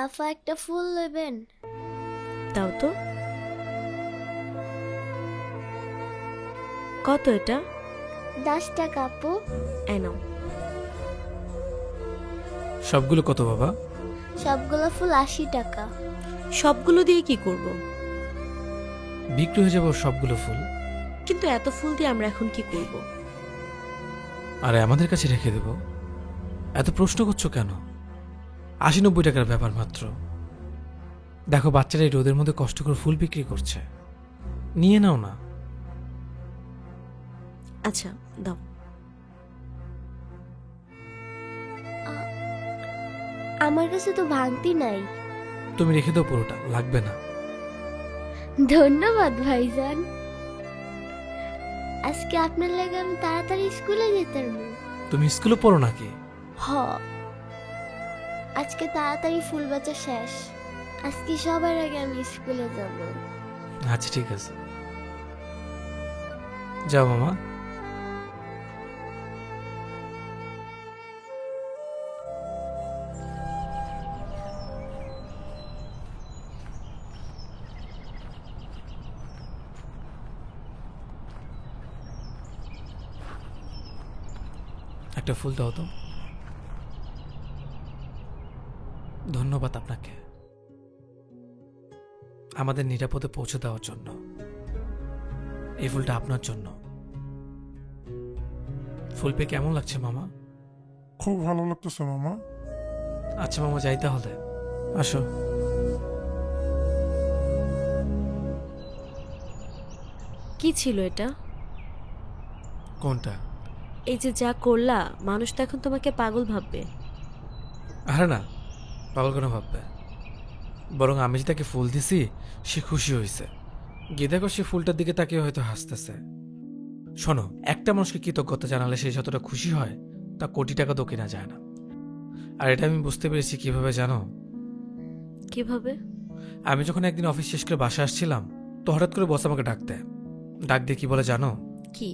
আফা একটা ফুল নেবেন? দাও তো। কত এটা? 10 টাকা আপু। এই নাও। সবগুলো কত বাবা? সবগুলো ফুল 80 টাকা। সবগুলো দিয়ে কি করব? বিক্রি হয়ে যাবে ওর সবগুলো ফুল। কিন্তু এত ফুল দিয়ে আমরা এখন কি করব? আরে আমাদের কাছে রেখে দেব। এত প্রশ্ন করছো কেন? 80-90 টাকার ব্যাপার মাত্র। দেখো বাচ্চারা এই রোদের মধ্যে কষ্ট করে ফুল বিক্রি করছে, নিয়ে নাও না। আচ্ছা দাও। আমার কাছে তো ভাঙতি নাই। তুমি রেখে দাও, পুরোটা লাগবে না। ধন্যবাদ ভাইজান। আজকে আপনার লাগে আমি তাড়াতাড়ি স্কুলে যেতাম। তুমি স্কুলে পড়ো নাকি? হ, আজকে তাড়াতাড়ি ফুল বেচা শেষ। আজকে সবার আগে আমি স্কুলে যাব। আচ্ছা ঠিক আছে, যাও মামা। একটা ফুল দাও তো। ধন্যবাদ আপনাকে আমাদের নিরাপদে পৌঁছে দেওয়ার জন্য। এই ফুলটা আপনার জন্য। ফুল পেয়ে কেমন লাগছে মামা? খুব ভালো লাগতেছে মামা। আচ্ছা মামা, যাই তাহলে। আসো। কি ছিল এটা? কোনটা? এই যে যা করলা, মানুষ তো এখন তোমাকে পাগল ভাববে। আরে না, পাগল কেন ভাববে? বরং আমি যে তাকে ফুল দিছি সে খুশি হয়েছে। গিয়ে দেখো সে ফুলটার দিকে তাকিয়ে হয়তো হাসতেছে। শোনো, একটা মানুষকে কৃতজ্ঞতা জানালে সে যতটা খুশি হয় তা কোটি টাকা তো কেনা যায় না। আর এটা আমি বুঝতে পেরেছি কিভাবে জানো? কিভাবে? আমি যখন একদিন অফিস শেষ করে বাসায় আসছিলাম, তো হঠাৎ করে বস আমাকে ডাক দেয়। ডাক দিয়ে কি বলে জানো? কি?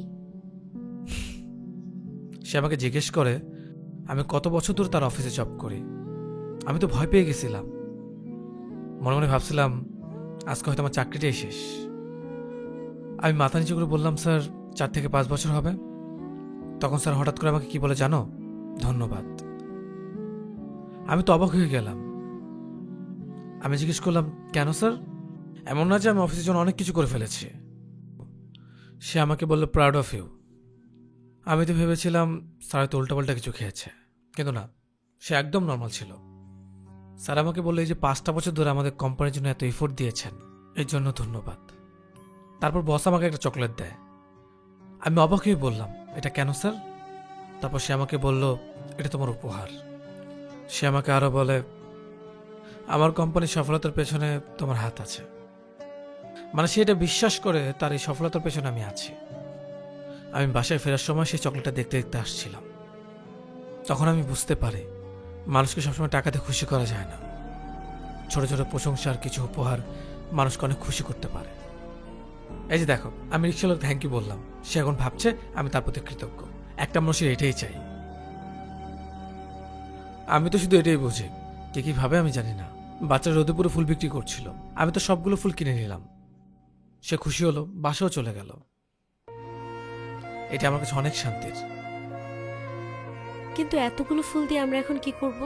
সে আমাকে জিজ্ঞেস করে আমি কত বছর ধরে তার অফিসে জব করি। আমি তো ভয় পেয়ে গেছিলাম। মনে মনে ভাবছিলাম আজকে হয়তো আমার চাকরিটাই শেষ। আমি মাথা নিচু করে বললাম, স্যার 4 থেকে 5 বছর হবে। তখন স্যার হঠাৎ করে আমাকে কি বলে জানো? ধন্যবাদ। আমি তো অবাক হয়ে গেলাম। আমি জিজ্ঞেস করলাম, কেন স্যার? এমন না যে আমি অফিসের জন্য অনেক কিছু করে ফেলেছি। সে আমাকে বলল, প্রাউড অফ ইউ। আমি তো ভেবেছিলাম স্যার হয়তো উল্টাপাল্টা কিছু খেয়েছে, কিন্তু না, সে একদম নর্মাল ছিল। স্যার আমাকে বললো, এই যে 5টা বছর ধরে আমাদের কোম্পানির জন্য এত এফোর্ট দিয়েছেন, এর জন্য ধন্যবাদ। তারপর বস আমাকে একটা চকলেট দেয়। আমি অবাক হয়ে বললাম, এটা কেন স্যার? তারপর সে আমাকে বলল, এটা তোমার উপহার। সে আমাকে আরো বলে, আমার কোম্পানির সফলতার পেছনে তোমার হাত আছে। মানে সে এটা বিশ্বাস করে তার এই সফলতার পেছনে আমি আছি। আমি বাসায় ফেরার সময় সেই চকলেটটা দেখতে দেখতে আসছিলাম। তখন আমি বুঝতে পারি মানুষকে সবসময় টাকাতে খুশি করা যায় না। ছোট ছোট প্রশংসা আর কিছু উপহার মানুষকে অনেক খুশি করতে পারে। এই যে দেখো, আমি রিক্সাওয়ালা থ্যাংক ইউ বললাম, সে এখন ভাবছে আমি তার প্রতি কৃতজ্ঞ। একটা মানুষের এটাই চাই। আমি তো শুধু এটাই বুঝি, কে কি ভাবে আমি জানি না। বাচ্চারা রোদে পুরো ফুল বিক্রি করছিল, আমি তো সবগুলো ফুল কিনে নিলাম। সে খুশি হলো, বাসাও চলে গেল। এটা আমার কাছে অনেক শান্তির। কিন্তু এতগুলো ফুল দিয়ে আমরা এখন কি করব?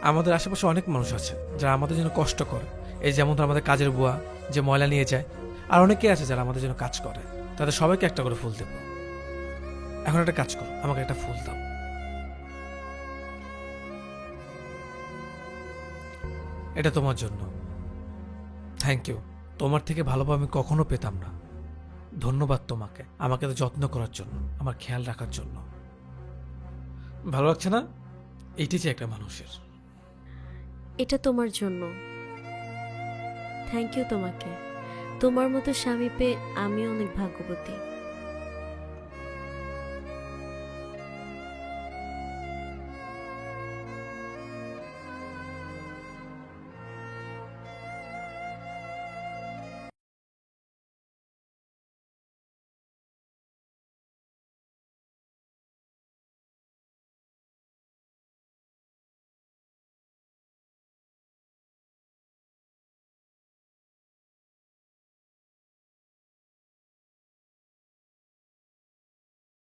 আমাদের আশেপাশে অনেক মানুষ আছে যারা আমাদের জন্য কষ্ট করে। এই যেমন ধর আমাদের কাজের বুয়া যে ময়লা নিয়ে যায়, আর অনেকেই আছে যারা আমাদের জন্য কাজ করে। তাদের সবাইকে একটা করে ফুল দেব। এখন একটা কাজ করো, আমাকে একটা ফুল দাও। এটা তোমার জন্য। Thank you. তোমার থেকে ভালোভাবে আমি কখনো পেতাম না। ধন্যবাদ তোমাকে আমাকে তো যত্ন করার জন্য, আমার খেয়াল রাখার জন্য। ভালো লাগছে না? এইটি যে একটা মানুষের। এটা তোমার জন্য। থ্যাংক ইউ তোমাকে। তোমার মতো স্বামী পেয়ে আমিও অনেক ভাগ্যবতী।